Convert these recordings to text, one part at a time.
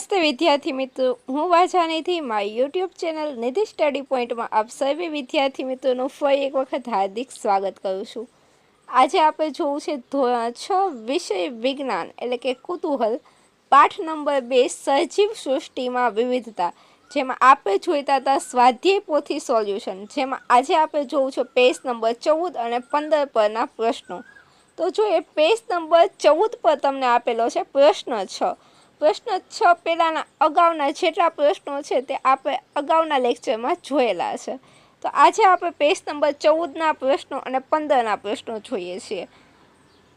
નમસ્તે વિદ્યાર્થી મિત્રો, હું વાજાનીથી મારી યુટ્યુબ ચેનલ નિધિ સ્ટડી પોઈન્ટમાં આપ સર્વે વિદ્યાર્થી મિત્રોનું ફરી એક વખત હાર્દિક સ્વાગત કરું છું। આજે આપણે જોવું છે ધોરણ 6 વિષય વિજ્ઞાન એટલે કે કુતૂહલ, પાઠ નંબર 2 સજીવ સૃષ્ટિમાં વિવિધતા, જેમાં આપણે જોઈતા હતા સ્વાધ્યાય પોથી સોલ્યુશન, જેમાં આજે આપણે જોવું છે પેજ નંબર 14 અને 15 પરના પ્રશ્નો। તો જો એ પેજ નંબર 14 પર તમને આપેલો છે પ્રશ્ન 6। પ્રશ્ન 6 પહેલાંના અગાઉના જેટલા પ્રશ્નો છે તે આપણે અગાઉના લેક્ચરમાં જોયેલા છે। તો આજે આપણે પેજ નંબર 14ના પ્રશ્નો અને 15ના પ્રશ્નો જોઈએ છીએ।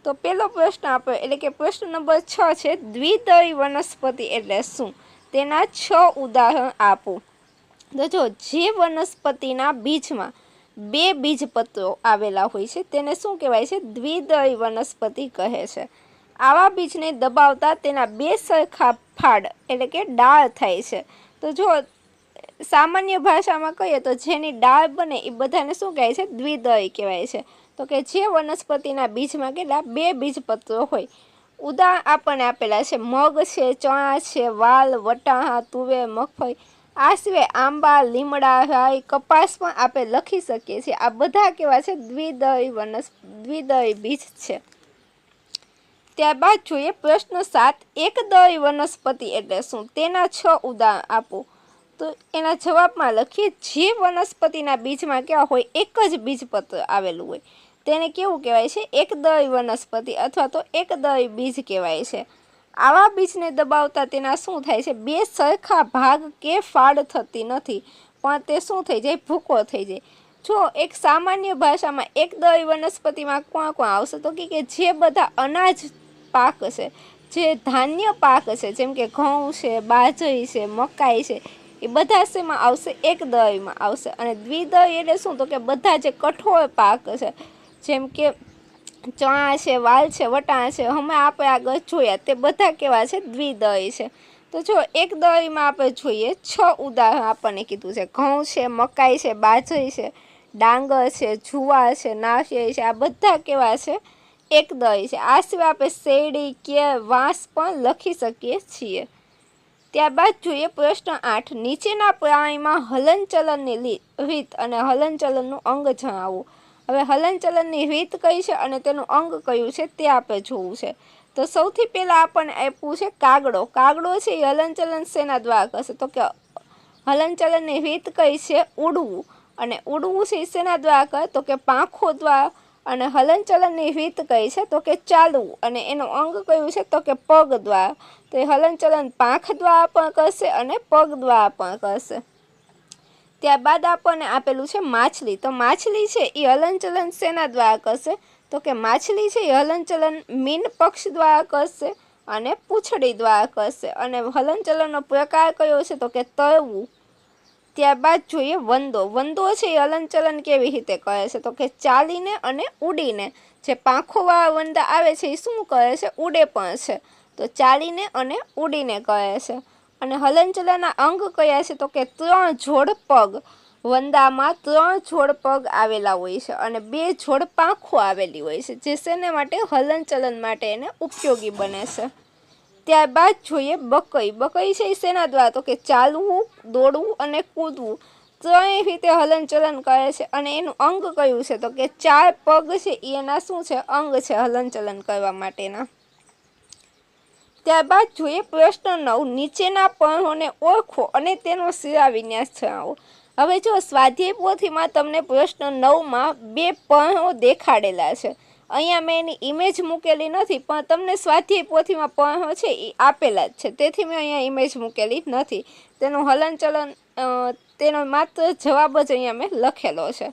તો પહેલો પ્રશ્ન આપણે એટલે કે પ્રશ્ન નંબર 6 છે, દ્વિદળી વનસ્પતિ એટલે શું? તેના 6 ઉદાહરણ આપો। તો જો જે વનસ્પતિના બીજમાં 2 બીજપત્રો આવેલા હોય છે તેને શું કહેવાય છે? દ્વિદળી વનસ્પતિ કહે છે। આવા બીજને દબાવતા તેના 2 સરખા ફાડ એટલે કે ડાળ થાય છે। તો જો સામાન્ય ભાષામાં કહીએ તો જેની ડાળ બને એ બધાને શું કહે છે? દ્વિદળી કહેવાય છે। તો કે જે વનસ્પતિના બીજમાં કેટલા 2 બીજપત્રો હોય। ઉદાહરણ આપણને આપેલા છે મગ છે, ચણા છે, વાલ, વટાણા, તુવેર, મગફળી। આ સિવાય આંબા, લીમડા, રાઈ, કપાસ પણ આપણે લખી શકીએ છીએ। આ બધા કેવા છે? દ્વિદળી બીજ છે। ત્યારબાદ જોઈએ પ્રશ્ન 7, એકદળી વનસ્પતિ એટલે શું? તેના 6 ઉદાહરણ આપો। તો એના જવાબમાં લખીએ, જે વનસ્પતિના બીજમાં કેવા હોય? એક જ બીજપત્ર આવેલું હોય તેને કેવું કહેવાય છે? એકદળી વનસ્પતિ અથવા તો એકદળી બીજ કહેવાય છે। આવા બીજને દબાવતા તેના શું થાય છે? 2 સરખા ભાગ કે ફાડ થતી નથી, પણ તે શું થઈ જાય? ભૂકો થઈ જાય। જો એક સામાન્ય ભાષામાં એકદળી વનસ્પતિમાં કોણ કોણ આવશે? તો કે જે બધા અનાજ પાક છે, જે ધાન્ય પાક છે, જેમ કે ઘઉં છે, બાજરી છે, મકાઈ છે, એ બધા શેમાં આવશે? એકદળીમાં આવશે। અને દ્વિદળી એટલે શું? તો કે બધા જે કઠોળ પાક છે, જેમ કે ચણા છે, વાલ છે, વટાણા છે, હમણાં આપણે આગળ જોયા તે બધા કેવા છે? દ્વિદળી છે। તો જો એકદળીમાં આપણે જોઈએ 6 ઉદાહરણ આપણને કીધું છે, ઘઉં છે, મકાઈ છે, બાજરી છે, ડાંગર છે, જુવાર છે, નાળિયેર છે, આ બધા કેવા છે? એકદળી છે। આ સિવાય આપણે શેરડી, કેળ, વાંસ પણ લખી શકીએ છીએ। ત્યારબાદ જોઈએ પ્રશ્ન 8, નીચેના પ્રાણીમાં હલનચલનની રીત અને હલનચલનનું અંગ જણાવો। હવે હલનચલનની રીત કઈ છે અને તેનું અંગ કયું છે તે આપણે જોવું છે। તો સૌથી પહેલાં આપણને આપ્યું છે કાગડો। કાગડો છે એ હલનચલન શેના દ્વારા કરશે? તો કે હલનચલનની રીત કઈ છે? ઉડવું। અને ઉડવું છે એ શેના દ્વારા કરે? તો કે પાંખો દ્વારા। અને હલનચલનની રીત કઈ છે? તો કે ચાલવું। અને એનું અંગ કયું છે? તો કે પગ દ્વારા। તો એ હલનચલન પાંખ દ્વારા પણ કરશે અને પગ દ્વારા પણ કરશે। ત્યારબાદ આપણને આપેલું છે માછલી। તો માછલી છે એ હલનચલન શેના દ્વારા કરશે? તો કે માછલી છે એ હલનચલન મીન પક્ષ દ્વારા કરશે અને પૂંછડી દ્વારા કરશે। અને હલનચલનનો પ્રકાર કયો છે? તો કે તરવું। ત્યારબાદ જોઈએ વંદો। વંદો છે એ હલનચલન કેવી રીતે કરે છે? તો કે ચાલીને અને ઉડીને। જે પાંખોવાળા વંદા આવે છે એ શું કરે છે? ઉડે પણ છે। તો ચાલીને અને ઉડીને કરે છે। અને હલનચલનના અંગ કયા છે? તો કે 3 જોડ પગ। વંદામાં 3 જોડ પગ આવેલા હોય છે અને 2 જોડ પાંખો આવેલી હોય છે, જે શેને માટે? હલનચલન માટે એને ઉપયોગી બને છે। ત્યારબાદ જોઈએ બકઈ। બકઈ છે એ શેના દ્વારા? તો કે ચાલવું, દોડવું અને કૂદવું, ત્રણેય રીતે હલનચલન કરે છે। અને એનું અંગ કયું છે? તો કે 4 પગ છે એ એના શું છે? અંગ છે હલનચલન કરવા માટેના। ત્યારબાદ જોઈએ પ્રશ્ન 9, નીચેના પર્ણોને ઓળખો અને તેનો શિરાવિન્યાસ જણાવો। હવે જો સ્વાધ્યાય પોથીમાં તમને પ્રશ્ન 9માં 2 પર્ણો દેખાડેલા છે। અહીંયા મેં એની ઇમેજ મૂકેલી નથી, પણ તમને સ્વાધ્યાય પોથીમાં પર્ણો છે એ આપેલા જ છે, તેથી મેં અહીંયા ઇમેજ મૂકેલી નથી। તેનું હલનચલન તેનો માત્ર જવાબ જ અહીંયા મેં લખેલો છે।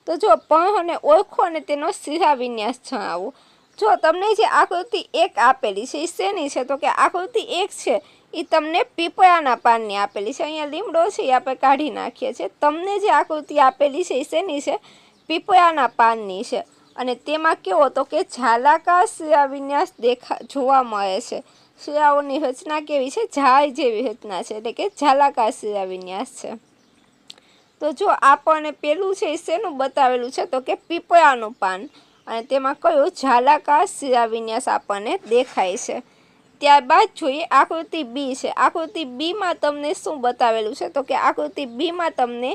તો જો પર્ણોને ઓળખો અને તેનો શિરાવિન્યાસ જણાવો। જો તમને જે આકૃતિ 1 આપેલી છે એ શેની છે? તો કે આકૃતિ 1 છે એ તમને પીપળાના પાનની આપેલી છે। અહીંયા લીમડો છે એ આપણે કાઢી નાખીએ છીએ। તમને જે આકૃતિ આપેલી છે એ શેની છે? પીપળાના પાનની છે। અને તેમાં કેવો? તો કે જાલાકાર શિરાવિન્યાસ જોવા મળે છે। શિરાઓની રચના કેવી છે? ઝાડ જેવી રચના છે, એટલે કે જાલાકાર શિરાવિન્યાસ છે। તો જો આપણને પેલું છે એ શેનું બતાવેલું છે? તો કે પીપળાનું પાન, અને તેમાં કયો? જાલાકાર શિરાવિન્યાસ આપણને દેખાય છે। ત્યારબાદ જોઈએ આકૃતિ બી છે। આકૃતિ બીમાં તમને શું બતાવેલું છે તો કે આકૃતિ બીમાં તમને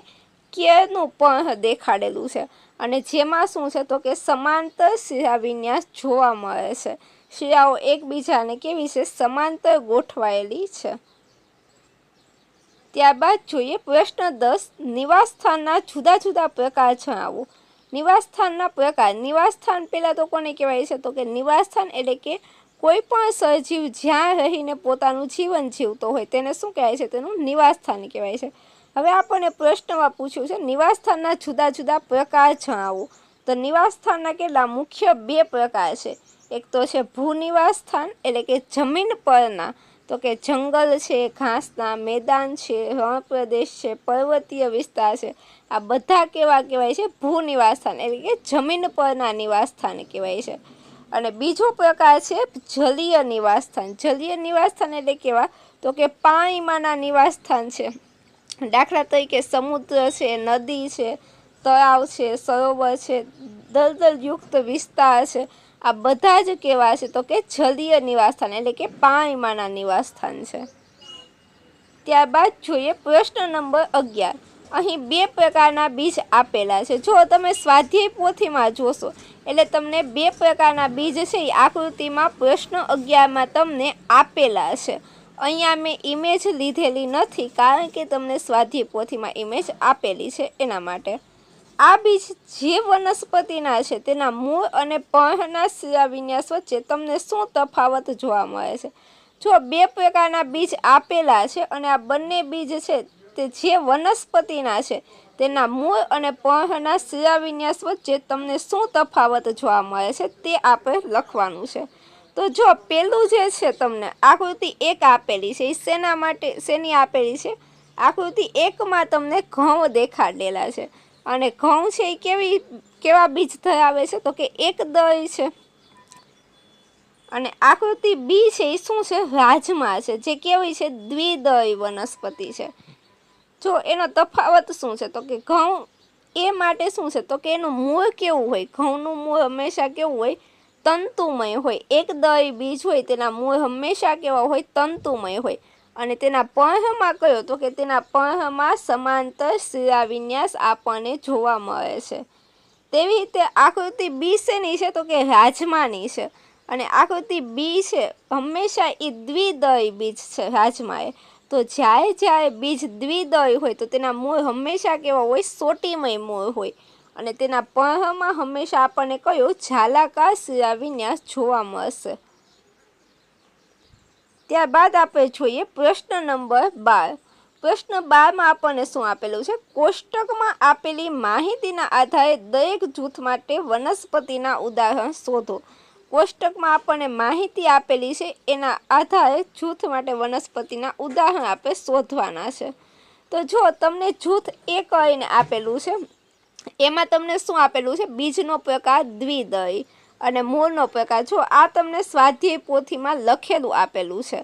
કેળનું પર્ણ દેખાડેલું છે અને જેમાં શું છે તો કે સમાંતર શિરાવિન્યાસ જોવા મળે છે। શિરાઓ એકબીજાને કેવી છે સમાંતર ગોઠવાયેલી છે। ત્યારબાદ જોઈએ પ્રશ્ન 10 નિવાસસ્થાનના જુદા જુદા પ્રકાર જણાવો। નિવાસસ્થાનના પ્રકાર। નિવાસસ્થાન પહેલાં તો કોને કહેવાય છે તો કે નિવાસસ્થાન એટલે કે કોઈ પણ સજીવ જ્યાં રહીને પોતાનું જીવન જીવતો હોય તેને શું કહેવાય છે તેનું નિવાસસ્થાન કહેવાય છે। હવે આપણને પ્રશ્નમાં પૂછ્યું છે નિવાસસ્થાનના જુદા જુદા પ્રકાર જણાવો। તો નિવાસસ્થાનના કેટલા મુખ્ય બે પ્રકાર છે। એક તો છે ભૂનિવાસસ્થાન એટલે કે જમીન પરના, તો કે જંગલ છે, ઘાસના મેદાન છે, રણ પ્રદેશ છે, પર્વતીય વિસ્તાર છે, આ બધા કેવા કહેવાય છે ભૂનિવાસસ્થાન એટલે કે જમીન પરના નિવાસસ્થાન કહેવાય છે। અને બીજો પ્રકાર છે જલીય નિવાસસ્થાન। જલીય નિવાસસ્થાન એટલે કેવા તો કે પાણીમાંના નિવાસસ્થાન છે। દાખલા તરીકે સમુદ્ર છે, નદી છે, તળાવ છે, સરોવર છે, દલદલયુક્ત વિસ્તાર છે, આ બધા જ કેવા છે તો કે જલીય નિવાસસ્થાન એટલે કે પાણીમાંના નિવાસસ્થાન છે। ત્યારબાદ જોઈએ પ્રશ્ન નંબર 11। અહીં બે પ્રકારના બીજ આપેલા છે। જો તમે સ્વાધ્યાય પોથીમાં જોશો એટલે તમને બે પ્રકારના બીજ છે એ આકૃતિમાં પ્રશ્ન 11માં તમને આપેલા છે। અહીંયા મેં ઇમેજ લીધેલી નથી કારણ કે તમને સ્વાધ્યાય પોથીમાં ઇમેજ આપેલી છે એના માટે। આ બીજ જે વનસ્પતિના છે તેના મૂળ અને પર્ણના શિરાવિન્યાસ વચ્ચે તમને શું તફાવત જોવા મળે છે। જો બે પ્રકારના બીજ આપેલા છે અને આ બંને બીજ છે તે જે વનસ્પતિના છે તેના મૂળ અને પર્ણના શિરાવિન્યાસ વચ્ચે તમને શું તફાવત જોવા મળે છે તે આપણે લખવાનું છે। તો જો પેલું જે છે તમને આકૃતિ 1 આપેલી છે એ શેના માટે શેની આપેલી છે। આકૃતિ 1માં તમને ઘઉં દેખાડેલા છે અને ઘઉં છે એ કેવા બીજ ધરાવે છે તો કે એક દળ છે। અને આકૃતિ બી છે એ શું છે રાજમા છે જે કેવી છે દ્વિદળી વનસ્પતિ છે। જો એનો તફાવત શું છે તો કે ઘઉં એ માટે શું છે તો કે એનું મૂળ કેવું હોય, ઘઉંનું મૂળ હંમેશા કેવું હોય તંતુમય હોય। એક દળી બીજ હોય તેના મૂળ હંમેશા કેવા હોય તંતુમય હોય અને તેના પર્ણમાં કયો તો કે તેના પર્ણમાં સમાંતર શિરાવિન્યાસ આપણને જોવા મળે છે। તેવી રીતે આકૃતિ બી શેની છે તો કે રાજમાની છે અને આકૃતિ બી છે હંમેશા એ દ્વિદળી બીજ છે રાજમા એ। તો જ્યારે બીજ દ્વિદળી હોય તો તેના મૂળ હંમેશા કેવા હોય સોટીમય મૂળ હોય અને તેના પર્ણમાં હંમેશા આપણને કયો જાલાકાર શિરાવિન્યાસ જોવા મળશે। ત્યારબાદ આપણે જોઈએ પ્રશ્ન નંબર 12। પ્રશ્ન 12માં આપણને શું આપેલું છે કોષ્ટકમાં આપેલી માહિતીના આધારે દરેક જૂથ માટે વનસ્પતિના ઉદાહરણ શોધો। કોષ્ટકમાં આપણને માહિતી આપેલી છે એના આધારે જૂથ માટે વનસ્પતિના ઉદાહરણ આપણે શોધવાના છે। તો જો તમને જૂથ એ કરીને આપેલું છે એમાં તમને શું આપેલું છે બીજનો પ્રકાર દ્વિદળી અને મૂળનો પ્રકાર। જો આ તમને સ્વાધ્યાય પોથીમાં લખેલું આપેલું છે।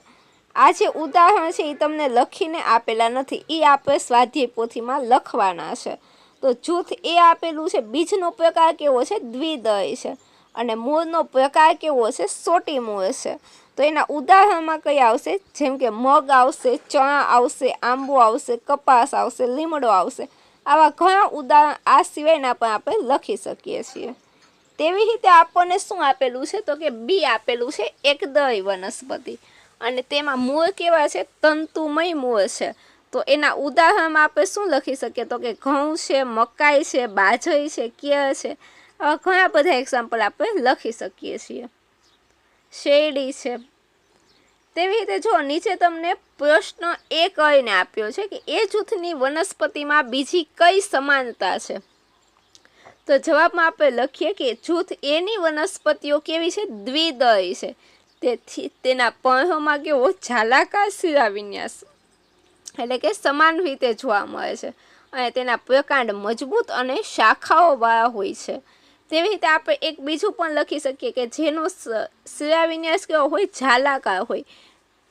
આ જે ઉદાહરણ છે એ તમને લખીને આપેલા નથી, એ આપણે સ્વાધ્યાય પોથીમાં લખવાના છે। તો જૂથ એ આપેલું છે બીજનો પ્રકાર કેવો છે દ્વિદળી છે અને મૂળનો પ્રકાર કેવો છે સોટી મૂળ છે। તો એના ઉદાહરણમાં કઈ આવશે જેમ કે મગ આવશે, ચણા આવશે, આંબો આવશે, કપાસ આવશે, લીમડો આવશે। આવા ઘણા ઉદાહરણ આ સિવાયના પણ આપણે લખી શકીએ છીએ। તેવી રીતે આપણને શું આપેલું છે તો કે બી આપેલું છે એકદળી વનસ્પતિ અને તેમાં મૂળ કેવા છે તંતુમય મૂળ છે। તો એના ઉદાહરણમાં આપણે શું લખી શકીએ તો કે ઘઉં છે, મકાઈ છે, બાજરી છે, કેળ છે, આવા ઘણા બધા એક્ઝામ્પલ આપણે લખી શકીએ છીએ। શેરડી છે। તેવી રીતે જો નીચે તમને પ્રશ્ન એ કરીને આપ્યો છે કે એ જૂથની વનસ્પતિમાં બીજી કઈ સમાનતા છે। તો જવાબમાં આપણે લખીએ કે જૂથ એની વનસ્પતિઓ કેવી છે દ્વિદળી છે, તેથી તેના પર્ણમાં કેવો જાલાકાર શિરાવિન્યાસ એટલે કે સમાન રીતે જોવા મળે છે અને તેના પ્રકાંડ મજબૂત અને શાખાઓ વાળા હોય છે। તેવી રીતે આપણે એક બીજું પણ લખી શકીએ કે જેનો શિરાવિન્યાસ કેવો હોય જાલાકાર હોય,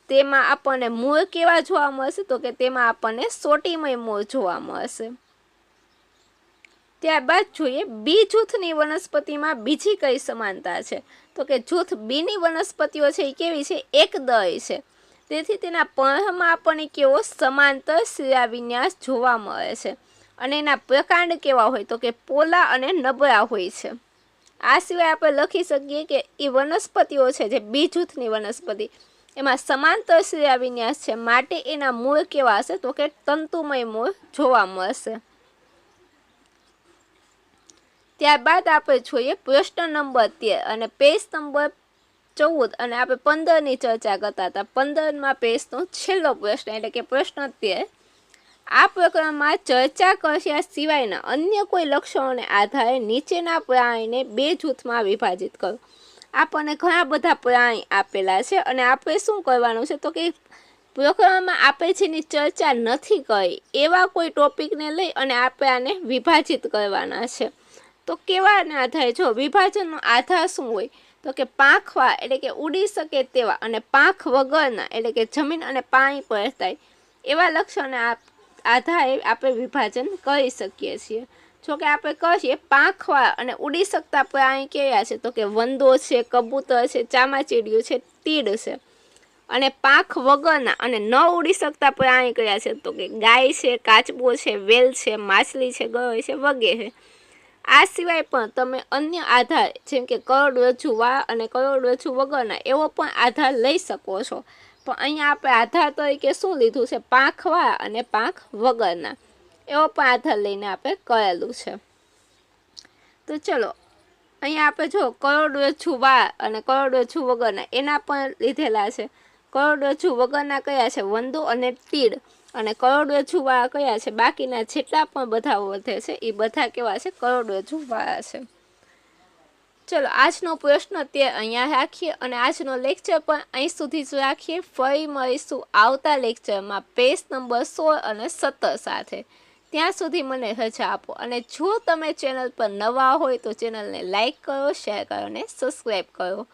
તેમાં આપણને મૂળ કેવા જોવા મળશે તો કે તેમાં આપણને સોટીમય મૂળ જોવા મળશે। ત્યારબાદ જોઈએ બી જૂથની વનસ્પતિમાં બીજી કઈ સમાનતા છે, તો કે જૂથ બીની વનસ્પતિઓ છે એ કેવી છે, એકદય છે, તેથી તેના પર્ણમાં આપણને કેવો સમાંતર શિરાવિન્યાસ જોવા મળે છે, અને એના પ્રકાંડ કેવા હોય તો કે પોલા અને નબળા હોય છે. આ સિવાય આપણે લખી શકીએ કે એ વનસ્પતિઓ છે જે બી જૂથની વનસ્પતિ એમાં સમાંતર શિરાવિન્યાસ છે, માટે એના મૂળ કેવા હશે તો કે તંતુમય મૂળ જોવા મળશે. ત્યારબાદ આપણે જોઈએ પ્રશ્ન નંબર 13 અને પેજ નંબર 14 અને આપણે 15ની ચર્ચા કરતા હતા. 15માં પેજનો છેલ્લો પ્રશ્ન એટલે કે પ્રશ્ન 13. આ પ્રકરણમાં ચર્ચા કર્યા સિવાયના અન્ય કોઈ લક્ષણોને આધારે નીચેના પ્રાણીને બે જૂથમાં વિભાજિત કરો. આપણને ઘણા બધા પ્રાણી આપેલા છે અને આપણે શું કરવાનું છે તો કે પ્રકરણમાં આપણે જેની ચર્ચા નથી કરી એવા કોઈ ટોપિકને લઈ અને આપણે આને વિભાજિત કરવાના છે. તો કેવાના આધારે જો વિભાજનનો આધાર શું હોય તો કે પાંખવા એટલે કે ઉડી શકે તેવા અને પાંખ વગરના એટલે કે જમીન અને પાણી પર થાય એવા લક્ષણને આધારે આપણે વિભાજન કરી શકીએ છીએ. જો કે આપણે કહીએ પાંખવા અને ઉડી શકતા પ્રાણી કયા છે તો કે વંદો છે, કબૂતર છે, ચામાચીડિયું છે, તીડ છે. અને પાંખ વગરના અને ન ઉડી શકતા પ્રાણી કયા છે તો કે ગાય છે, કાચબો છે, વેલ છે, માછલી છે, ગરોળી છે વગેરે. આ સિવાય પણ તમે અન્ય આધાર જેમ કે કરોડરજ્જુ વા અને કરોડરજ્જુ વગરના એવો પણ આધાર લઈ શકો છો, પણ અહીંયા આપણે આધાર તરીકે શું લીધું છે, પાંખ વા અને પાંખ વગરના એવો પણ આધાર લઈને આપણે કરેલું છે. તો ચલો અહીંયા આપણે જો કરોડરજ્જુ વા અને કરોડરજ્જુ વગરના એના પણ લીધેલા છે. કરોડરજ્જુ વગરના કયા છે, વંદો અને તીડ, અને કરોડરજ્જુ વાળા કયા છે, બાકીના જેટલા પણ બધા વધે છે એ બધા કેવા છે, કરોડરજ્જુ વાળા છે. ચલો આજનો પ્રશ્ન તે અહીંયા રાખીએ અને આજનો લેક્ચર પણ અહીં સુધી જ રાખીએ. ફરી મળીશું આવતા લેક્ચરમાં પેજ નંબર 16 અને 17 સાથે. ત્યાં સુધી મને રજા આપો અને જો તમે ચેનલ પર નવા હોય તો ચેનલને લાઈક કરો, શેર કરો અને સબસ્ક્રાઈબ કરો.